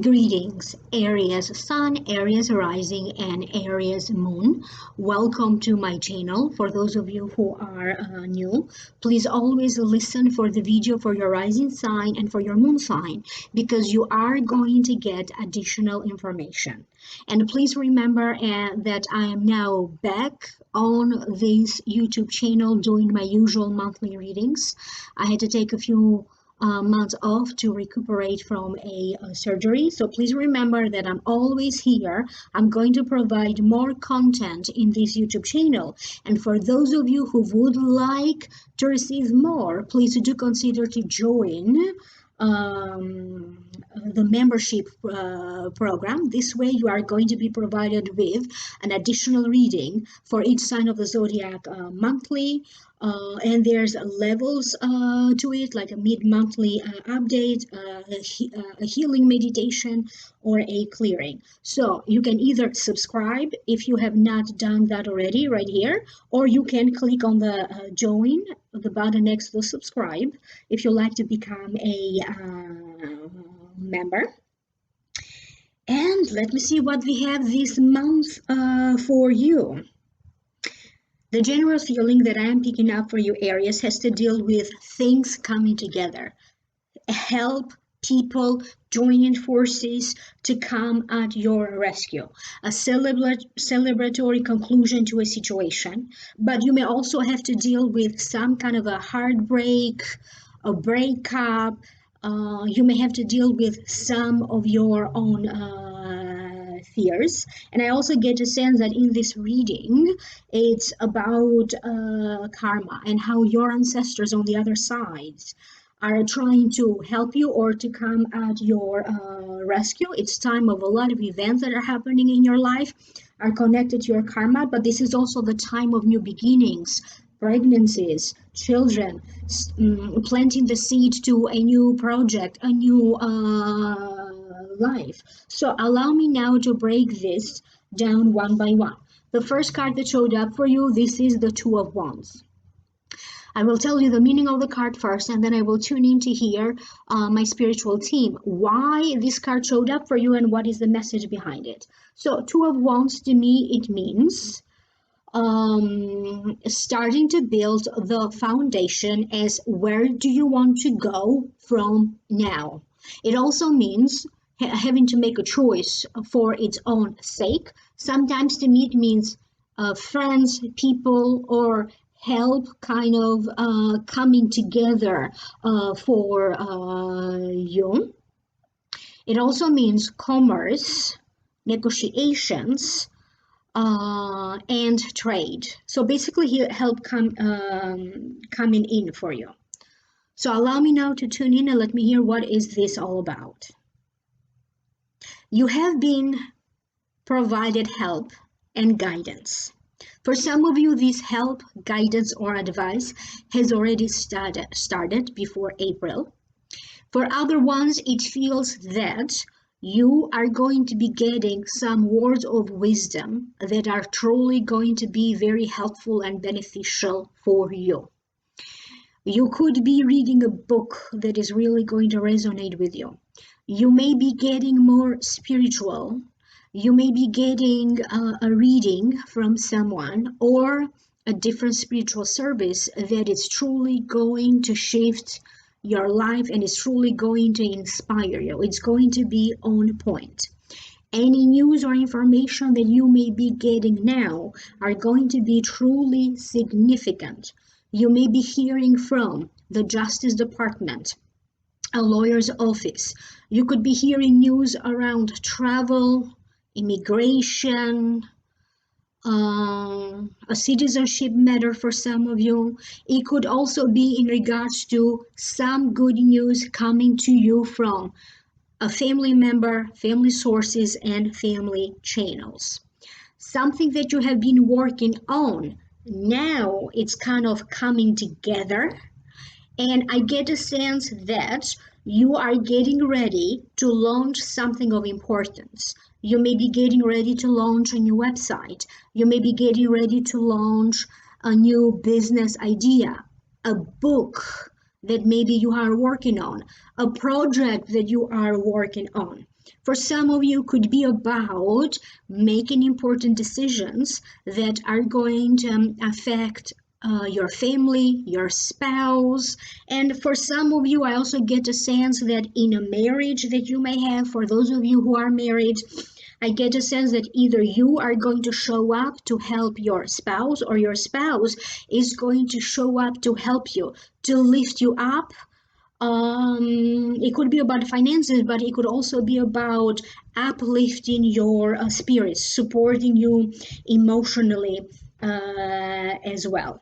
Greetings, Aries Sun, Aries Rising, and Aries Moon. Welcome to my channel. For those of you who are new, please always listen for the video for your rising sign and for your moon sign, because you are going to get additional information. And please remember that I am now back on this YouTube channel doing my usual monthly readings. I had to take a few months off to recuperate from a surgery. So please remember that I'm always here. I'm going to provide more content in this YouTube channel. And for those of you who would like to receive more, please do consider to join the membership program. This way you are going to be provided with an additional reading for each sign of the zodiac monthly, and there's levels to it, like a mid-monthly update, a healing meditation, or a clearing. So you can either subscribe if you have not done that already right here, or you can click on the join, the button next to subscribe, if you like to become a member. And let me see what we have this month for you. The general feeling that I am picking up for you, Aries, has to deal with things coming together. Help, people joining forces to come at your rescue. A celebratory conclusion to a situation. But you may also have to deal with some kind of a heartbreak, a breakup. You may have to deal with some of your own fears. And I also get a sense that in this reading, it's about karma and how your ancestors on the other side are trying to help you or to come at your rescue. It's time of a lot of events that are happening in your life are connected to your karma, but this is also the time of new beginnings, pregnancies, children, planting the seed to a new project, a new life. So allow me now to break this down one by one. The first card that showed up for you, this is the Two of Wands. I will tell you the meaning of the card first, and then I will tune in to hear my spiritual team, why this card showed up for you and what is the message behind it. So Two of Wands, to me, it means starting to build the foundation as where do you want to go from now. It also means having to make a choice for its own sake. Sometimes to me it means friends, people, or help kind of coming together for you. It also means commerce, negotiations, and trade. So basically help coming in for you. So allow me now to tune in and let me hear what is this all about. You have been provided help and guidance. For some of you, this help, guidance, or advice has already started before April. For other ones, it feels that you are going to be getting some words of wisdom that are truly going to be very helpful and beneficial for you. You could be reading a book that is really going to resonate with you. You may be getting more spiritual. You may be getting a reading from someone or a different spiritual service that is truly going to shift your life and is truly going to inspire you. It's going to be on point. Any news or information that you may be getting now are going to be truly significant. You may be hearing from the Justice Department, a lawyer's office. You could be hearing news around travel, immigration, a citizenship matter for some of you. It could also be in regards to some good news coming to you from a family member, family sources, and family channels. Something that you have been working on, now it's kind of coming together. And I get a sense that You are getting ready to launch something of importance. You may be getting ready to launch a new website. You may be getting ready to launch a new business idea, a book that maybe you are working on, a project that you are working on. For some of you, could be about making important decisions that are going to affect your family, your spouse. And for some of you, I also get a sense that in a marriage that you may have, for those of you who are married, I get a sense that either you are going to show up to help your spouse, or your spouse is going to show up to help you, to lift you up. It could be about finances, but it could also be about uplifting your spirits, supporting you emotionally as well.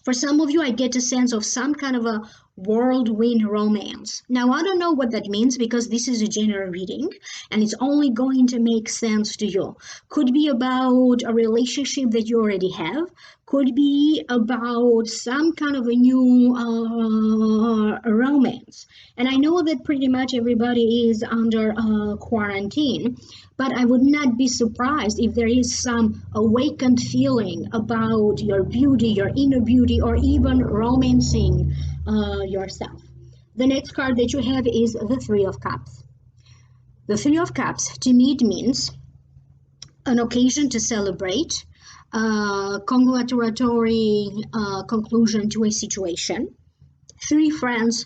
For some of you, I get a sense of some kind of a whirlwind romance. Now, I don't know what that means because this is a general reading and it's only going to make sense to you. Could be about a relationship that you already have, could be about some kind of a new romance. And I know that pretty much everybody is under quarantine, but I would not be surprised if there is some awakened feeling about your beauty, your inner beauty, or even romancing yourself. The next card that you have is the Three of Cups. The Three of Cups, to me, it means an occasion to celebrate, congratulatory conclusion to a situation, three friends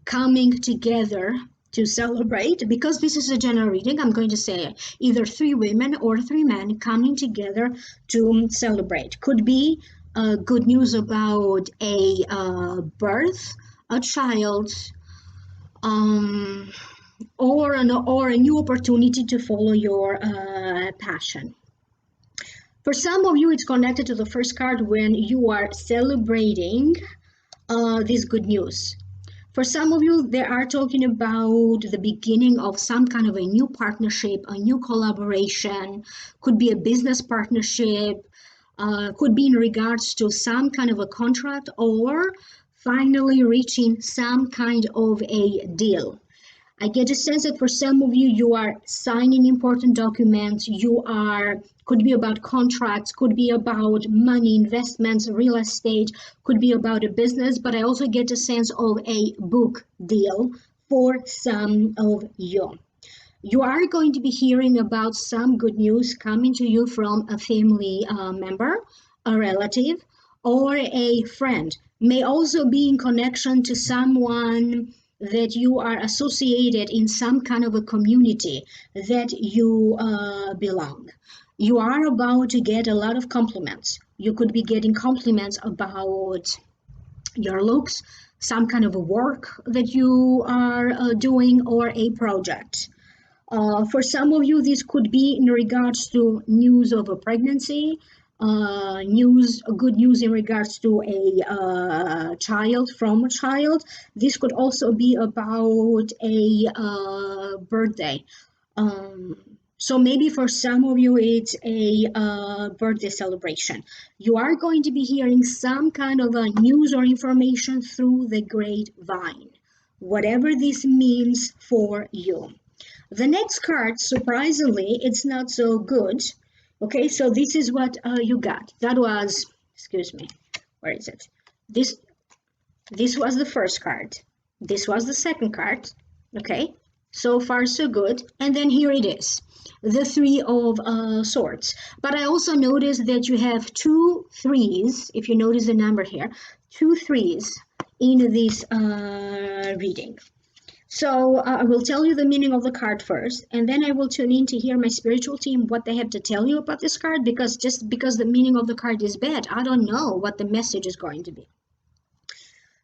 coming together to celebrate. Because this is a general reading, I'm going to say either three women or three men coming together to celebrate. Could be good news about a birth, a child, or a new opportunity to follow your passion. For some of you, it's connected to the first card when you are celebrating this good news. For some of you, they are talking about the beginning of some kind of a new partnership, a new collaboration, could be a business partnership, could be in regards to some kind of a contract, or finally reaching some kind of a deal. I get a sense that for some of you, you are signing important documents. Could be about contracts, could be about money, investments, real estate, could be about a business, but I also get a sense of a book deal for some of you. You are going to be hearing about some good news coming to you from a family member, a relative, or a friend. May also be in connection to someone that you are associated in some kind of a community that you belong. You are about to get a lot of compliments. You could be getting compliments about your looks, some kind of a work that you are doing, or a project. For some of you, this could be in regards to news of a pregnancy, good news in regards to a child, from a child. This could also be about a birthday. So maybe for some of you, it's a birthday celebration. You are going to be hearing some kind of a news or information through the grapevine, whatever this means for you. The next card, surprisingly, it's not so good. Okay, so this is what you got. That was, excuse me, where is it? This was the first card. This was the second card. Okay, so far so good. And then here it is, the Three of Swords. But I also noticed that you have 2 3s, if you notice the number here, 2 3s in this reading. So I will tell you the meaning of the card first, and then I will tune in to hear my spiritual team, what they have to tell you about this card, because just because the meaning of the card is bad, I don't know what the message is going to be.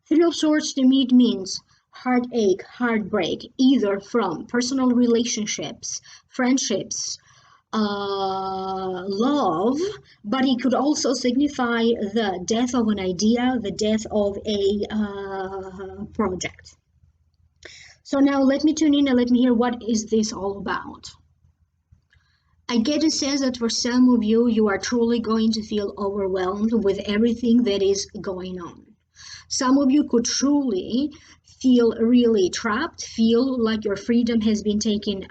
Three of Swords to me, it means heartache, heartbreak, either from personal relationships, friendships, love, but it could also signify the death of an idea, the death of a project. So now let me tune in and let me hear what is this all about. I get a sense that for some of you, you are truly going to feel overwhelmed with everything that is going on. Some of you could truly feel really trapped, feel like your freedom has been taken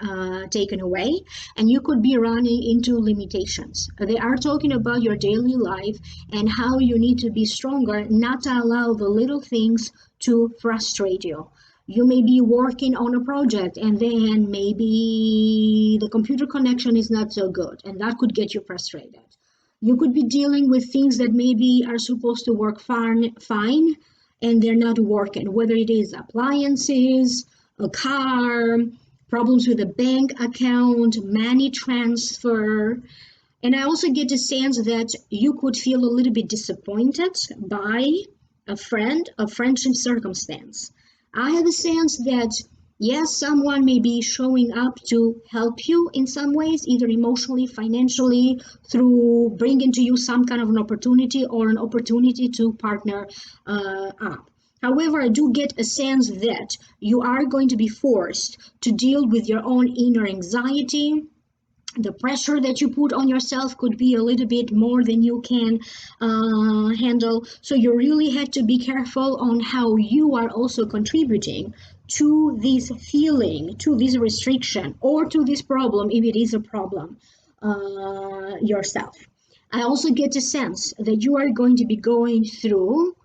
away, and you could be running into limitations. They are talking about your daily life and how you need to be stronger, not to allow the little things to frustrate you. You may be working on a project and then maybe the computer connection is not so good, and that could get you frustrated. You could be dealing with things that maybe are supposed to work fine and they're not working, whether it is appliances, a car, problems with a bank account, money transfer. And I also get the sense that you could feel a little bit disappointed by a friend, a friendship circumstance. I have a sense that, yes, someone may be showing up to help you in some ways, either emotionally, financially, through bringing to you some kind of an opportunity or an opportunity to partner up. However, I do get a sense that you are going to be forced to deal with your own inner anxiety. The pressure that you put on yourself could be a little bit more than you can handle. So you really had to be careful on how you are also contributing to this feeling, to this restriction, or to this problem, if it is a problem, yourself. I also get the sense that you are going to be going through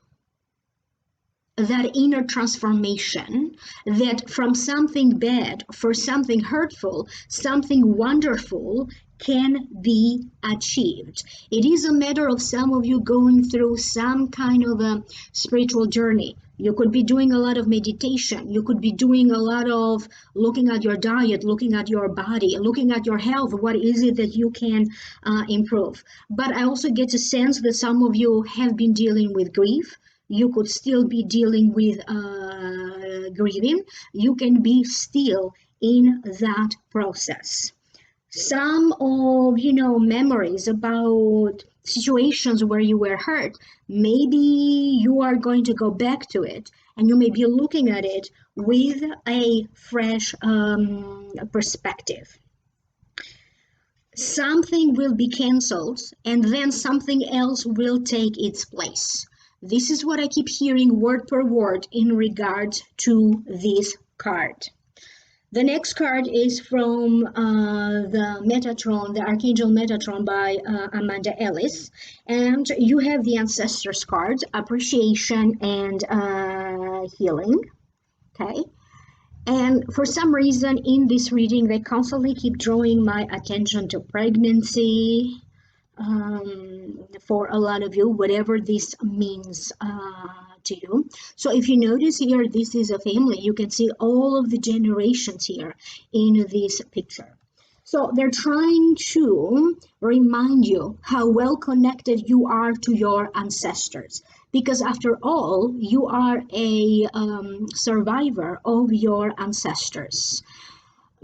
that inner transformation, that from something bad for something hurtful, something wonderful can be achieved. It is a matter of some of you going through some kind of a spiritual journey. You could be doing a lot of meditation. You could be doing a lot of looking at your diet, looking at your body, looking at your health. What is it that you can improve? But I also get a sense that some of you have been dealing with grief. You could still be dealing with grieving. You can be still in that process. Some of, memories about situations where you were hurt, maybe you are going to go back to it and you may be looking at it with a fresh perspective. Something will be canceled and then something else will take its place. This is what I keep hearing word per word in regard to this card. The next card is from the Metatron, the Archangel Metatron by Amanda Ellis. And you have the Ancestors card, Appreciation and Healing. Okay. And for some reason in this reading, they constantly keep drawing my attention to pregnancy, for a lot of you, whatever this means to you. So if you notice here, this is a family. You can see all of the generations here in this picture. So they're trying to remind you how well connected you are to your ancestors. Because after all, you are a survivor of your ancestors.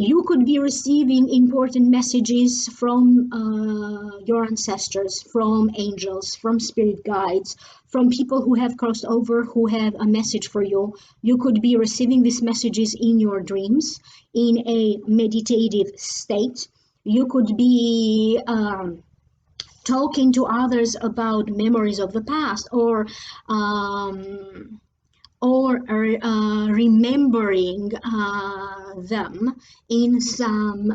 You could be receiving important messages from your ancestors, from angels, from spirit guides, from people who have crossed over, who have a message for you. You could be receiving these messages in your dreams, in a meditative state. You could be talking to others about memories of the past, or remembering them in some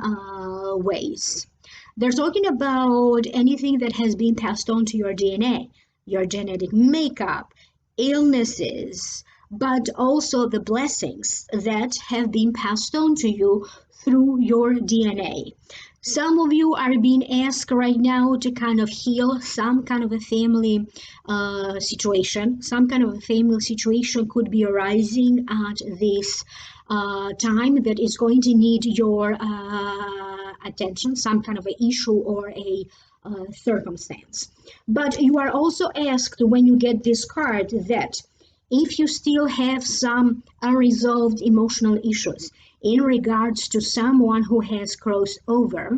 ways. They're talking about anything that has been passed on to your DNA, your genetic makeup, illnesses, but also the blessings that have been passed on to you through your DNA. Some of you are being asked right now to kind of heal some kind of a family situation. Some kind of a family situation could be arising at this time that is going to need your attention, some kind of an issue or a circumstance. But you are also asked when you get this card that if you still have some unresolved emotional issues in regards to someone who has crossed over,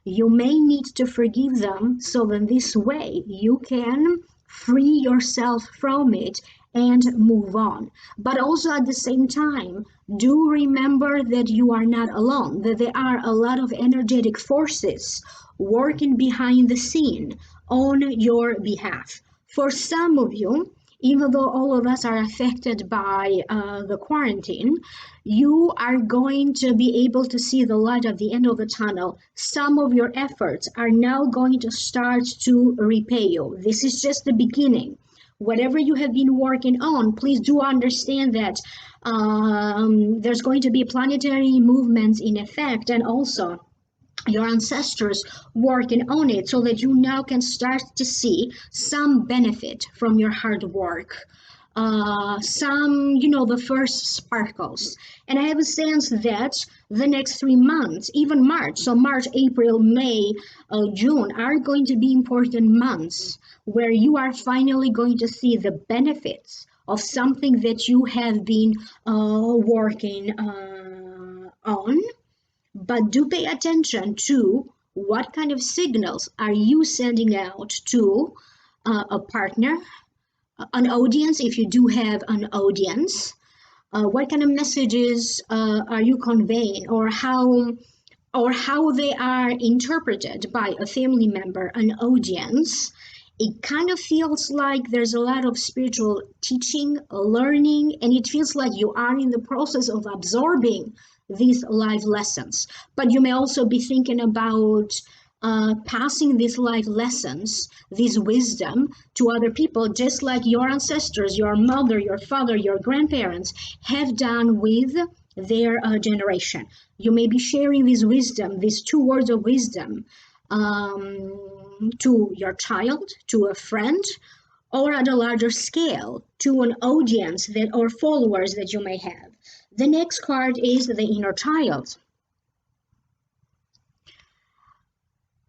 you may need to forgive them, so that this way you can free yourself from it and move on. But also at the same time, do remember that you are not alone, that there are a lot of energetic forces working behind the scene on your behalf. For some of you, even though all of us are affected by the quarantine, you are going to be able to see the light at the end of the tunnel. Some of your efforts are now going to start to repay you. This is just the beginning. Whatever you have been working on, please do understand that there's going to be planetary movements in effect, and also your ancestors working on it, so that you now can start to see some benefit from your hard work. The first sparkles. And I have a sense that the next 3 months, even March, so March, April, May, June, are going to be important months where you are finally going to see the benefits of something that you have been working on. But do pay attention to what kind of signals are you sending out to a partner, an audience, if you do have an audience. What kind of messages are you conveying, or how they are interpreted by a family member, an audience. It kind of feels like there's a lot of spiritual teaching, learning, and it feels like you are in the process of absorbing these life lessons. But you may also be thinking about passing these life lessons, this wisdom, to other people, just like your ancestors, your mother, your father, your grandparents have done with their generation. You may be sharing this wisdom, these 2 words of wisdom, to your child, to a friend, or at a larger scale, to an audience that or followers that you may have. The next card is the inner child.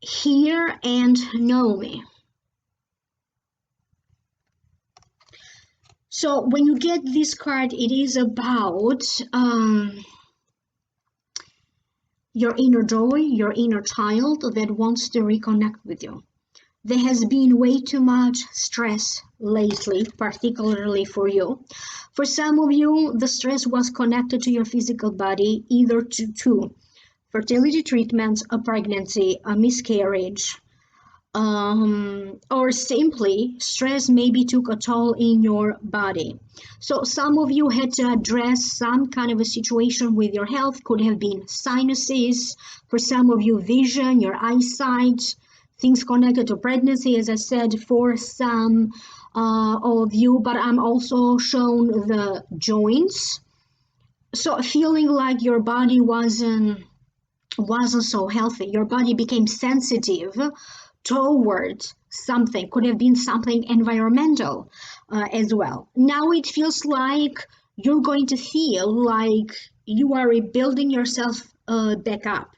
Hear and know me. So when you get this card, it is about your inner joy, your inner child that wants to reconnect with you. There has been way too much stress lately, particularly for you. For some of you, the stress was connected to your physical body, either to fertility treatments, a pregnancy, a miscarriage, or simply stress maybe took a toll in your body. So some of you had to address some kind of a situation with your health. Could have been sinuses, for some of you vision, your eyesight, things connected to pregnancy, as I said, for some of you, but I'm also shown the joints. So feeling like your body wasn't so healthy. Your body became sensitive towards something. Could have been something environmental as well. Now it feels like you're going to feel like you are rebuilding yourself back up.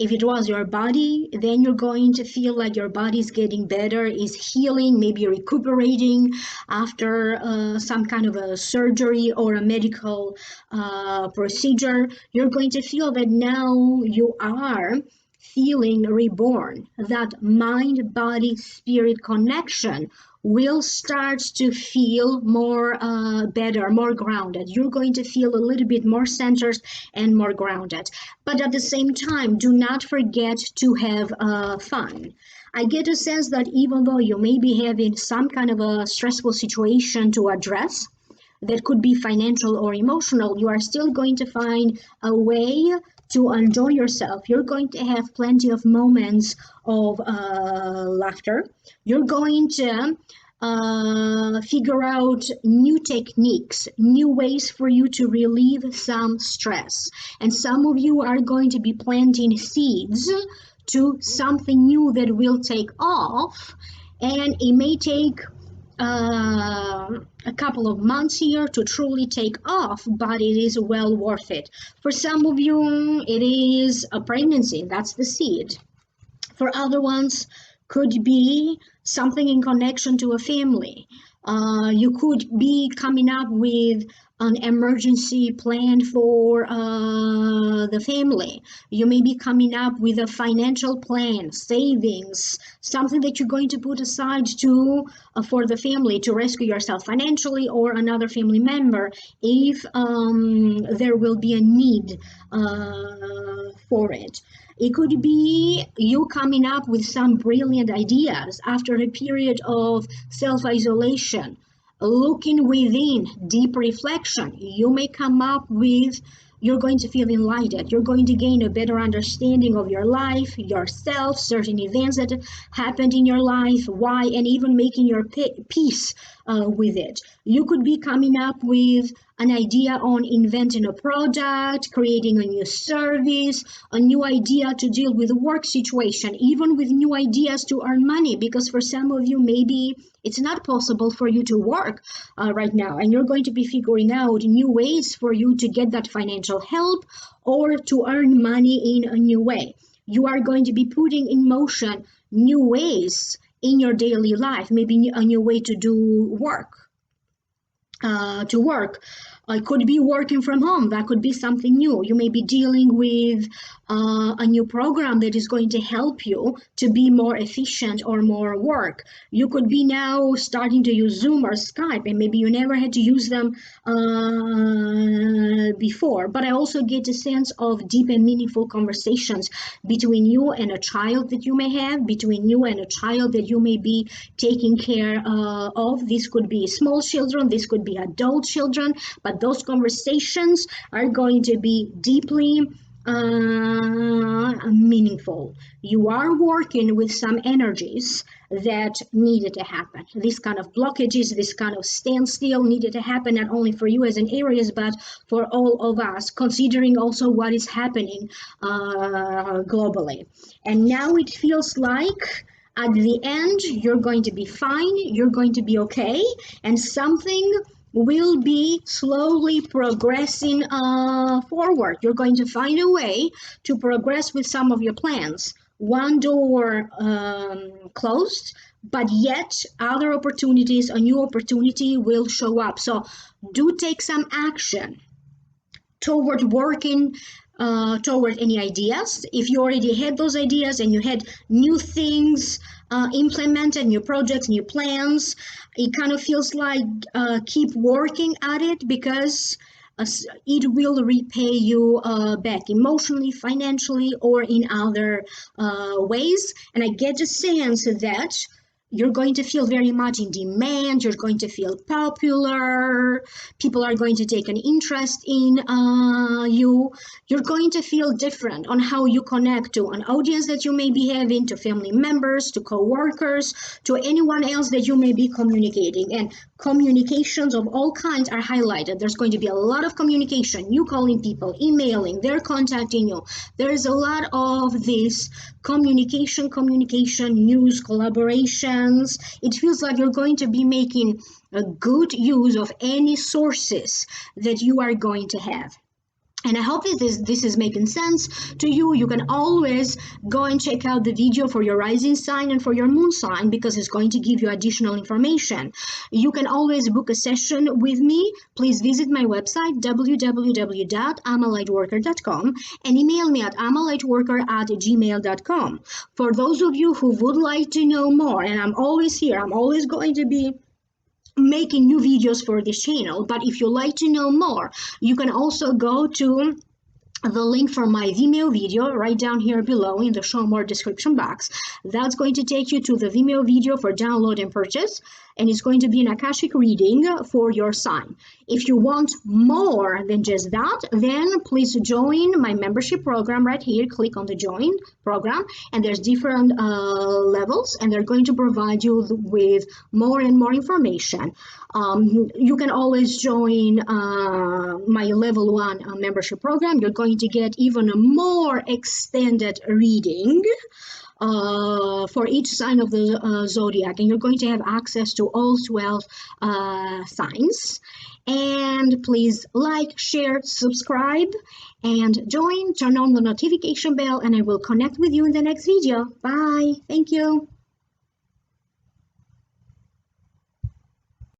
If it was your body, then you're going to feel like your body is getting better, is healing, maybe recuperating after some kind of a surgery or a medical procedure. You're going to feel that now you are feeling reborn. That mind, body, spirit connection will start to feel more better, more grounded. You're going to feel a little bit more centered and more grounded. But at the same time, do not forget to have fun. I get a sense that even though you may be having some kind of a stressful situation to address, that could be financial or emotional, you are still going to find a way to enjoy yourself. You're going to have plenty of moments of laughter. You're going to figure out new techniques, new ways for you to relieve some stress. And some of you are going to be planting seeds to something new that will take off. And it may take a couple of months here to truly take off, but it is well worth it. For some of you, it is a pregnancy. That's the seed. For other ones, could be something in connection to a family. You could be coming up with an emergency plan for the family. You may be coming up with a financial plan, savings, something that you're going to put aside to for the family to rescue yourself financially or another family member if there will be a need for it. It could be you coming up with some brilliant ideas after a period of self-isolation. looking within, deep reflection, you may come up with, you're going to feel enlightened. You're going to gain a better understanding of your life, yourself, certain events that happened in your life, why, and even making your peace with it. You could be coming up with an idea on inventing a product, creating a new service, a new idea to deal with a work situation, even with new ideas to earn money, because for some of you, maybe it's not possible for you to work right now, and you're going to be figuring out new ways for you to get that financial help or to earn money in a new way. You are going to be putting in motion new ways in your daily life, maybe a new way to do work. It could be working from home. That could be something new. You may be dealing with a new program that is going to help you to be more efficient or more work. You could be now starting to use Zoom or Skype, and maybe you never had to use them before. But I also get a sense of deep and meaningful conversations between you and a child that you may have, between you and a child that you may be taking care of. This could be small children, this could be adult children, but those conversations are going to be deeply meaningful. You are working with some energies that needed to happen. This kind of blockages, this kind of standstill needed to happen, not only for you as an Aries, but for all of us, considering also what is happening globally. And now it feels like at the end, you're going to be fine, you're going to be okay, and something will be slowly progressing forward. You're going to find a way to progress with some of your plans. One door closed, but yet other opportunities, a new opportunity will show up. So do take some action toward working toward any ideas. If you already had those ideas and you had new things implemented, new projects, new plans, it kind of feels like keep working at it, because it will repay you back emotionally, financially, or in other ways. And I get a sense that you're going to feel very much in demand, you're going to feel popular, people are going to take an interest in you, you're going to feel different on how you connect to an audience that you may be having, to family members, to co-workers, to anyone else that you may be communicating. And communications of all kinds are highlighted. There's going to be a lot of communication, you calling people, emailing, they're contacting you. There's a lot of this communication, news, collaborations. It feels like you're going to be making a good use of any sources that you are going to have. And I hope this is making sense to you. You can always go and check out the video for your rising sign and for your moon sign, because it's going to give you additional information. You can always book a session with me. Please visit my website, www.amalightworker.com, and email me at amalightworker@gmail.com. For those of you who would like to know more, and I'm always here, I'm always going to be making new videos for this channel, but if you like to know more, you can also go to the link for my Vimeo video right down here below in the show more description box. That's going to take you to the Vimeo video for download and purchase, and it's going to be an Akashic reading for your sign. If you want more than just that, then please join my membership program right here. Click on the join program, and there's different levels, and they're going to provide you with more and more information. You can always join my level 1 membership program. You're going to get even a more extended reading for each sign of the zodiac, and you're going to have access to all 12 signs. And please like, share, subscribe, and join, turn on the notification bell, and I will connect with you in the next video. Bye. Thank you.